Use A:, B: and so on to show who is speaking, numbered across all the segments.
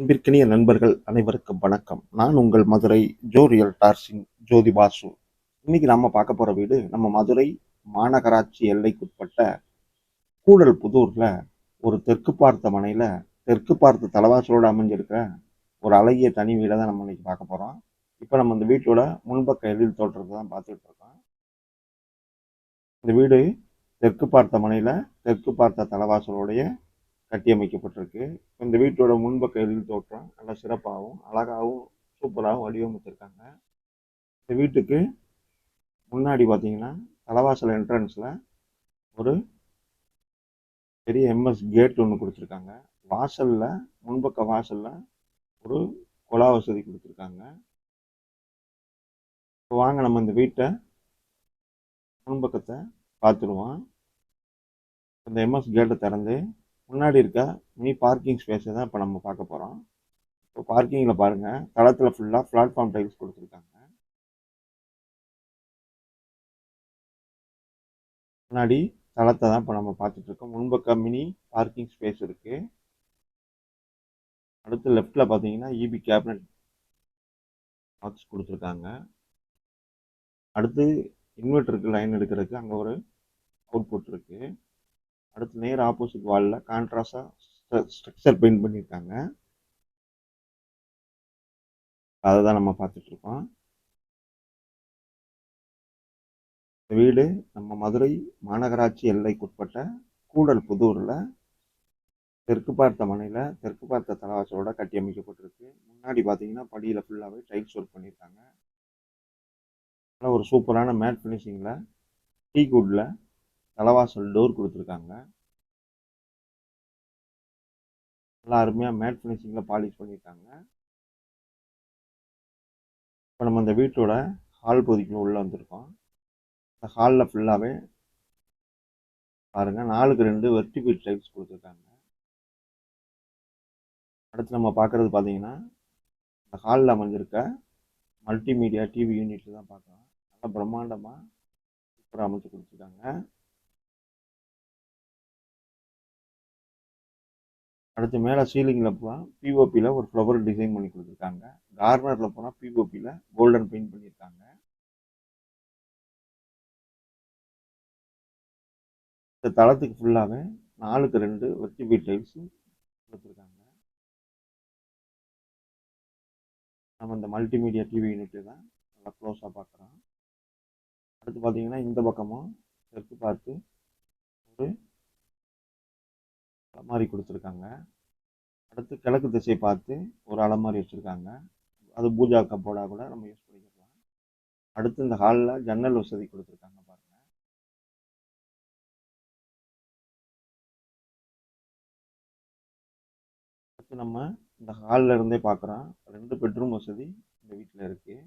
A: அன்பிற்கினிய நண்பர்கள் அனைவருக்கும் வணக்கம். நான் உங்கள் மதுரை ஜோ ரியல்டார்ஸின் ஜோதி பாசு. இன்னைக்கு நாம பார்க்க போற வீடு நம்ம மதுரை மாநகராட்சி எல்லைக்குட்பட்ட கூடல்புதூர்ல ஒரு தெற்கு பார்த்த மனையில தெற்கு பார்த்த தலவாசலோடு அமைஞ்சிருக்கிற ஒரு அழகிய தனி வீடை தான் நம்ம இன்னைக்கு பார்க்க போறோம். இப்போ நம்ம இந்த வீட்டோட முன்பக்க எழில் தோற்றத்தை தான் பார்த்துட்டு இருக்கோம். இந்த வீடு தெற்கு பார்த்த மனையில தெற்கு பார்த்த தலவாசலோடைய கட்டியமைக்கப்பட்டிருக்கு. இந்த வீட்டோட முன்பக்க எழில் தோற்றம் நல்லா சிறப்பாகவும் அழகாகவும் சூப்பராகவும் வடிவமைச்சிருக்காங்க. இந்த வீட்டுக்கு முன்னாடி பார்த்தீங்கன்னா தலைவாசல் என்ட்ரன்ஸில் ஒரு பெரிய எம்எஸ் கேட் ஒன்று கொடுத்துருக்காங்க. வாசலில் முன்பக்க வாசலில் ஒரு குழா வசதி கொடுத்துருக்காங்க. இப்போ வாங்க நம்ம இந்த வீட்டை முன்பக்கத்தை பார்த்துடுவோம். இந்த எம்எஸ் கேட்டை திறந்து முன்னாடி இருக்க மினி பார்க்கிங் ஸ்பேஸை தான் இப்போ நம்ம பார்க்க போகிறோம். இப்போ பார்க்கிங்கில் பாருங்கள், தளத்தில் ஃபுல்லாக பிளாட்ஃபார்ம் டைல்ஸ் கொடுத்துருக்காங்க. முன்னாடி தளத்தை தான் இப்போ நம்ம பார்த்துட்டு இருக்கோம். முன்பக்க மினி பார்க்கிங் ஸ்பேஸ் இருக்குது. அடுத்து லெஃப்டில் பார்த்தீங்கன்னா இபி கேபினட் பாக்ஸ் கொடுத்துருக்காங்க. அடுத்து இன்வெர்ட்டருக்கு லைன் எடுக்கிறதுக்கு அங்கே ஒரு அவுட்புட் இருக்குது. அடுத்து நேர் ஆப்போசிட் வாலில் கான்ட்ராஸ்டாக ஸ்ட்ரக்சர் பெயிண்ட் பண்ணியிருக்காங்க. அதை தான் நம்ம பார்த்துட்ருக்கோம். இந்த வீடு நம்ம மதுரை மாநகராட்சி எல்லைக்குட்பட்ட கூடல்புதூரில் தெற்கு பார்த்த மனையில் தெற்கு பார்த்த தலவாசலோட கட்டியமைக்கப்பட்டிருக்கு. முன்னாடி பார்த்தீங்கன்னா படியில் ஃபுல்லாகவே டைல்ஸ் ஒர்க் பண்ணியிருக்காங்க. ஒரு சூப்பரான மேட் ஃபினிஷிங்கில் டீக்வுட்டில் தலவாசல் டோர் கொடுத்துருக்காங்க. நல்லா அருமையாக மேட் ஃபினிஷிங்கில் பாலிஷ் பண்ணியிருக்காங்க. இப்போ நம்ம இந்த வீட்டோட ஹால் பகுதிக்குள்ள உள்ளே வந்திருக்கோம். இந்த ஹாலில் ஃபுல்லாகவே பாருங்கள் 4x2 வெர்டிபிள் டைல்ஸ் கொடுத்துருக்காங்க. அடுத்து நம்ம பார்க்குறது பார்த்தீங்கன்னா இந்த ஹாலில் அமைஞ்சிருக்க மல்டிமீடியா டிவி யூனிட் தான் பார்க்கலாம். நல்லா பிரம்மாண்டமாக சூப்பராக அமைச்சு கொடுத்துருக்காங்க. அடுத்து மேலே சீலிங்கில் போனால் பிஓபியில் ஒரு ஃப்ளவர் டிசைன் பண்ணி கொடுத்துருக்காங்க. கார்னரில் போனால் பிஓபியில் கோல்டன் பெயிண்ட் பண்ணியிருக்காங்க. இந்த தளத்துக்கு ஃபுல்லாகவே 4x2 வெர்டிபிள் டைல்ஸ் கொடுத்துருக்காங்க. நம்ம இந்த மல்டிமீடியா டிவி யூனிட்டு தான் நல்லா க்ளோஸாக பார்க்குறோம். அடுத்து பார்த்தீங்கன்னா இந்த பக்கமும் தெற்கு பார்த்து ஒரு அலமாரி கொடுத்துருக்காங்க. அடுத்து கிழக்கு திசை பார்த்து ஒரு அலமாரி வச்சுருக்காங்க. அது பூஜா கப்போர்டாக கூட நம்ம யூஸ் பண்ணிக்கலாம். அடுத்து இந்த ஹாலில் ஜன்னல் வசதி கொடுத்துருக்காங்க பாருங்கள். அடுத்து நம்ம இந்த ஹாலில் இருந்தே பார்க்குறோம் 2 பெட்ரூம் வசதி இந்த வீட்டில் இருக்குது.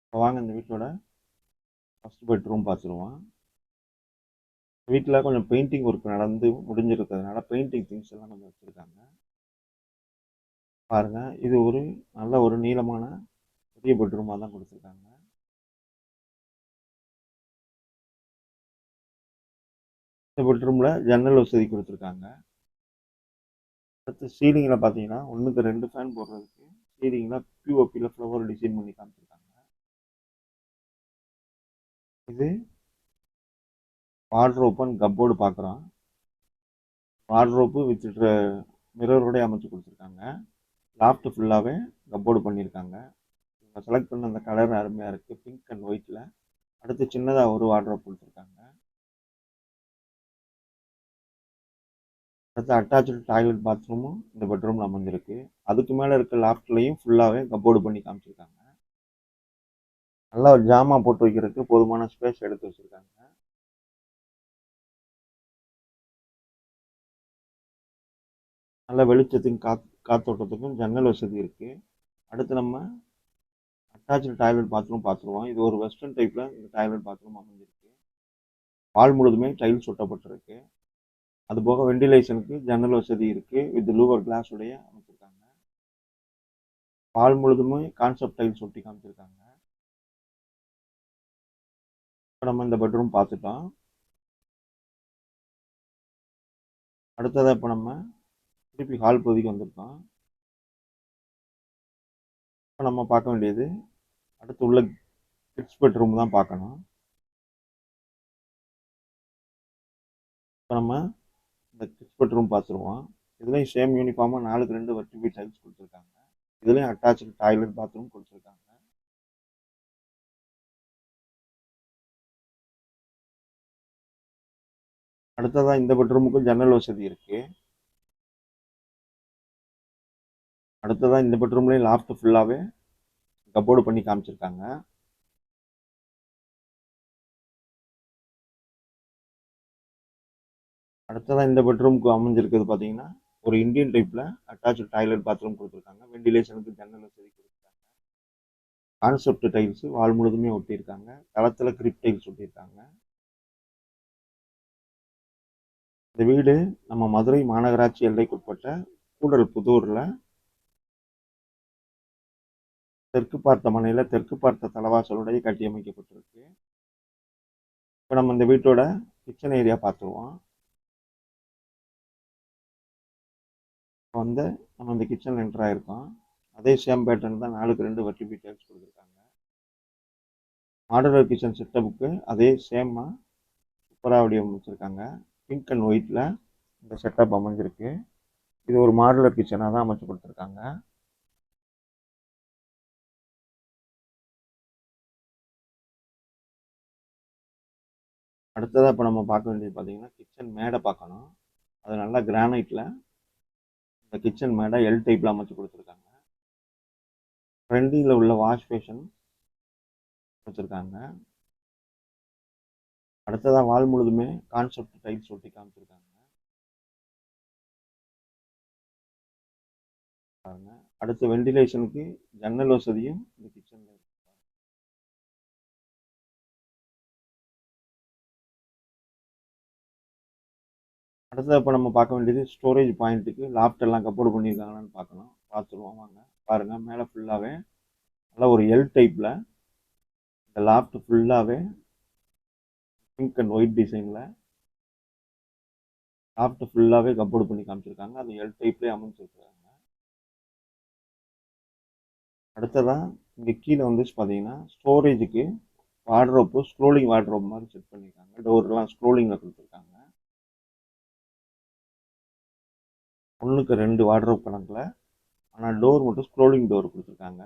A: இப்போ வாங்க இந்த வீட்டோட ஃபர்ஸ்ட் பெட்ரூம் பார்த்துருவோம். வீட்டில் கொஞ்சம் பெயிண்டிங் ஒர்க் நடந்து முடிஞ்சிருக்கிறதுனால பெயிண்டிங் திங்ஸ் எல்லாம் கொஞ்சம் வச்சுருக்காங்க பாருங்கள். இது ஒரு நல்ல ஒரு நீளமான பெரிய பெட்ரூமாக தான் கொடுத்துருக்காங்க. இந்த பெட்ரூமில் ஜன்னல் வசதி கொடுத்துருக்காங்க. அடுத்து சீலிங்கில் பார்த்தீங்கன்னா 1x2 ஃபேன் போடுறதுக்கு சீலிங்கில் பிஓபியில் ஃப்ளவர் டிசைன் பண்ணி காமிச்சிருக்காங்க. இது வார்ட்ரோப் அண்ட் கப்போர்டு பார்க்குறோம். வார்ட்ரோப்பு வித் மிரரோடய அமைச்சு கொடுத்துருக்காங்க. லாஃப்ட் ஃபுல்லாகவே கப்போர்டு பண்ணியிருக்காங்க. இவங்க செலக்ட் பண்ண அந்த கலர் அருமையாக இருக்குது, பிங்க் அண்ட் ஒயிட்டில். அடுத்து சின்னதாக ஒரு வார்ட்ரோப் கொடுத்துருக்காங்க. அடுத்து அட்டாச்சு டாய்லெட் பாத்ரூமும் இந்த பெட்ரூமில் அமைஞ்சிருக்கு. அதுக்கு மேலே இருக்க லாஃப்ட்லையும் ஃபுல்லாகவே கப்போர்டு பண்ணி காமிச்சிருக்காங்க. நல்லா ஒரு ஜாமா போட்டு வைக்கிறதுக்கு போதுமான ஸ்பேஸ் எடுத்து வச்சுருக்காங்க. நல்ல வெளிச்சத்துக்கும் காத்தோட்டத்துக்கும் ஜன்னல் வசதி இருக்குது. அடுத்து நம்ம அட்டாச்சு டாய்லெட் பாத்ரூம் பார்த்துருவோம். இது ஒரு வெஸ்டர்ன் டைப்பில் இந்த டாய்லெட் பாத்ரூம் அமைஞ்சிருக்கு. வால் முழுதுமே டைல்ஸ் ஒட்டப்பட்டிருக்கு. அதுபோக வெண்டிலேஷனுக்கு ஜன்னல் வசதி இருக்குது வித் லூவர் கிளாஸ் உடைய அமைச்சிருக்காங்க. வால் முழுதுமே கான்செப்ட் டைல்ஸ் ஒட்டி காமிச்சிருக்காங்க. இப்போ நம்ம இந்த பெட்ரூம் பார்த்துட்டோம். அடுத்ததாக இப்போ நம்ம திருப்பி ஹால் பகுதிக்கு வந்திருக்கோம். இப்போ நம்ம பார்க்க வேண்டியது அடுத்து உள்ள கிட்ஸ் பெட்ரூம் தான் பார்க்கணும். இப்போ நம்ம இந்த கிட்ஸ் பெட்ரூம் பார்த்துருவோம். இதுலேயும் சேம் யூனிஃபார்மாக 4க்கு 2 வெர்டிபி டைல்ஸ் கொடுத்துருக்காங்க. இதுலேயும் அட்டாச்சு டாய்லெட் பாத்ரூம் கொடுத்துருக்காங்க. அடுத்ததாக இந்த பெட்ரூமுக்கும் ஜன்னல் வசதி இருக்கு. அடுத்ததாக இந்த பெட்ரூம்லேயும் லாஃப்ட் ஃபுல்லாகவே கப்போர்டு பண்ணி காமிச்சிருக்காங்க. அடுத்ததாக இந்த பெட்ரூமுக்கு அமைஞ்சிருக்கிறது பார்த்தீங்கன்னா ஒரு இந்தியன் டைப்பில் அட்டாச்சு டாய்லெட் பாத்ரூம் கொடுத்துருக்காங்க. வெண்டிலேஷனுக்கு ஜன்னல் வசதி கொடுத்துருக்காங்க. கான்செப்ட் டைல்ஸ் வால் முழுதுமே ஒட்டியிருக்காங்க. தளத்தில் கிரிப் டைல்ஸ் ஒட்டியிருக்காங்க. இந்த வீடு நம்ம மதுரை மாநகராட்சி எல்லைக்குட்பட்ட கூடல்புதூரில் தெற்கு பார்த்த மனையில் தெற்கு பார்த்த தலவாசலுடைய கட்டியமைக்கப்பட்டிருக்கு. இப்போ நம்ம இந்த வீட்டோட கிச்சன் ஏரியா பார்த்துருவோம். வந்து நம்ம இந்த கிச்சன் என்டர் ஆகிருக்கோம். அதே சேம் பேட்டர்ன் தான் 4க்கு 2 வெர்டிபி டைல்ஸ் கொடுத்துருக்காங்க. மாடுலர் கிச்சன் செட்டப்புக்கு அதே சேமாக சூப்பராக வடிவமைச்சிருக்காங்க. பிங்க் அண்ட் ஒயிட்டில் இந்த செட்டப் அமைஞ்சிருக்கு. இது ஒரு மாடுலர் கிச்சனாக தான் அமைச்சு கொடுத்துருக்காங்க. அடுத்ததாக இப்போ நம்ம பார்க்க வேண்டியது பார்த்தீங்கன்னா கிச்சன் மேடை பார்க்கணும். அது நல்லா கிரானைட்டில் இந்த கிச்சன் மேடை எல் டைப்பில் அமைச்சு கொடுத்துருக்காங்க. ஃப்ரண்டில் உள்ள வாஷ் பேஷன் வச்சுருக்காங்க. அடுத்ததாக வால் முழுதுமே கான்செப்ட் டைல்ஸ் ஒட்டி காமிச்சிருக்காங்க. பாருங்க. அடுத்து வெண்டிலேஷனுக்கு ஜன்னல் வசதியும் இந்த கிச்சனில் இருக்கு. அடுத்தது இப்போ நம்ம பார்க்க வேண்டியது ஸ்டோரேஜ் பாயிண்ட்டுக்கு லாஃப்ட் எல்லாம் கப்போர்டு பண்ணியிருக்காங்களான்னு பார்த்துருவோம் வாங்க. பாருங்கள், மேலே ஃபுல்லாகவே நல்லா ஒரு எல் டைப்பில் இந்த லாஃப்ட் ஃபுல்லாகவே பிங்க் அண்ட் ஒயிட் டிசைனில் லாஃப்ட் ஃபுல்லாகவே கப்போர்டு பண்ணி காமிச்சிருக்காங்க. அது எல் டைப்லேயே அமைச்சிருக்காங்க. அடுத்ததான் இங்கே கீழே வந்துச்சு பார்த்தீங்கன்னா ஸ்டோரேஜுக்கு வார்ட்ரோப்பு ஸ்க்ரோலிங் வார்ட்ரோப் மாதிரி செட் பண்ணியிருக்காங்க. டோர்லாம் ஸ்க்ரோலிங்கில் கொடுத்துருக்காங்க. 1க்கு 2 வார்ட்ரோப் கணக்கில், ஆனால் டோர் மட்டும் ஸ்க்ரோலிங் டோர் கொடுத்துருக்காங்க.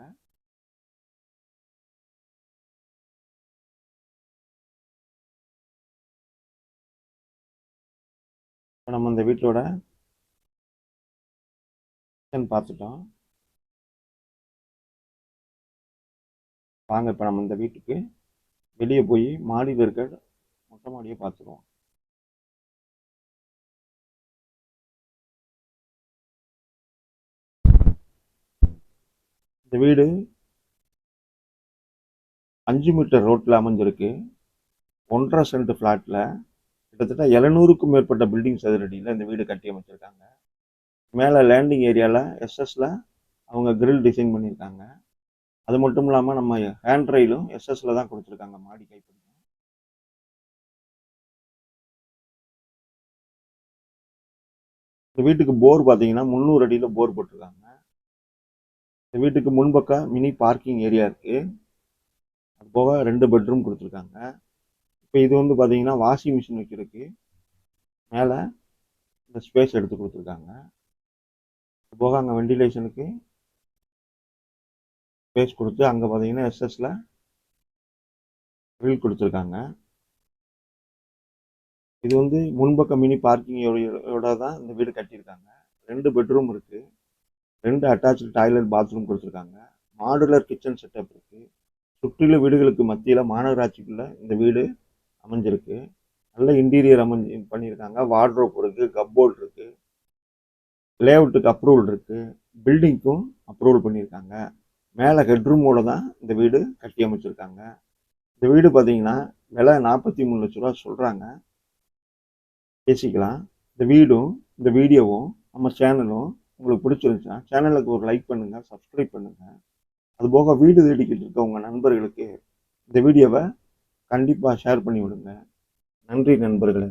A: இப்போ நம்ம இந்த வீட்டோட கிச்சன் பார்த்துட்டோம். வாங்க இப்போ நம்ம இந்த வீட்டுக்கு வெளியே போய் மாடியில் இருக்க மொட்டை மாடியை பார்த்துருவோம். இந்த வீடு 5 மீட்டர் ரோட்டில் அமைஞ்சிருக்கு. 1.5 சென்ட் ஃப்ளாட்டில் கிட்டத்தட்ட 700க்கும் மேற்பட்ட பில்டிங் சதுரடியில் இந்த வீடு கட்டி அமைச்சிருக்காங்க. மேலே லேண்டிங் ஏரியாவில் எஸ்எஸ்ல அவங்க கிரில் டிசைன் பண்ணியிருக்காங்க. அது மட்டும் இல்லாமல் நம்ம ஹேண்ட் ரெயிலும் எஸ்எஸ்ல தான் கொடுத்துருக்காங்க மாடி கைப்பற்றி. இந்த வீட்டுக்கு போர் பார்த்தீங்கன்னா 300 அடியில் போர் போட்டிருக்காங்க. இந்த வீட்டுக்கு முன்பக்கம் மினி பார்க்கிங் ஏரியா இருக்குது. அது போக 2 பெட்ரூம் கொடுத்துருக்காங்க. இப்போ இது வந்து பார்த்தீங்கன்னா வாஷிங் மிஷின் வைக்கிறதுக்கு மேலே இந்த ஸ்பேஸ் எடுத்து கொடுத்துருக்காங்க. அது போக அங்கே வெண்டிலேஷனுக்கு ஸ்பேஸ் கொடுத்து அங்கே பார்த்தீங்கன்னா எஸ்எஸ்ல கிரில் கொடுத்துருக்காங்க. இது வந்து முன்பக்க மினி பார்க்கிங்கோட தான் இந்த வீடு கட்டியிருக்காங்க. 2 பெட்ரூம் இருக்குது. 2 அட்டாச்சு டாய்லெட் பாத்ரூம் கொடுத்துருக்காங்க. மாடுலர் கிச்சன் செட்டப் இருக்குது. சுற்றிலும் வீடுகளுக்கு மத்தியில் மாநகராட்சிக்குள்ள இந்த வீடு அமைஞ்சிருக்கு. நல்ல இன்டீரியர் பண்ணியிருக்காங்க. வார்ட்ரோப் இருக்குது, கப்போர்ட் இருக்குது, லேஅவுட்டுக்கு அப்ரூவல் இருக்குது, பில்டிங்க்கும் அப்ரூவல் பண்ணியிருக்காங்க. மேலே ஹெட்ரூமோட தான் இந்த வீடு கட்டி அமைச்சிருக்காங்க. இந்த வீடு பார்த்தீங்கன்னா விலை 43 லட்ச ரூபா சொல்கிறாங்க. பேசிக்கலாம். இந்த வீடும் இந்த வீடியோவும் நம்ம சேனலும் உங்களுக்கு பிடிச்சிருந்துச்சுன்னா சேனலுக்கு ஒரு லைக் பண்ணுங்கள், சப்ஸ்கிரைப் பண்ணுங்கள். அதுபோக வீடு தேடிக்கிட்டு இருக்க உங்கள் நண்பர்களுக்கு இந்த வீடியோவை கண்டிப்பாக ஷேர் பண்ணி விடுங்க. நன்றி நண்பர்களே.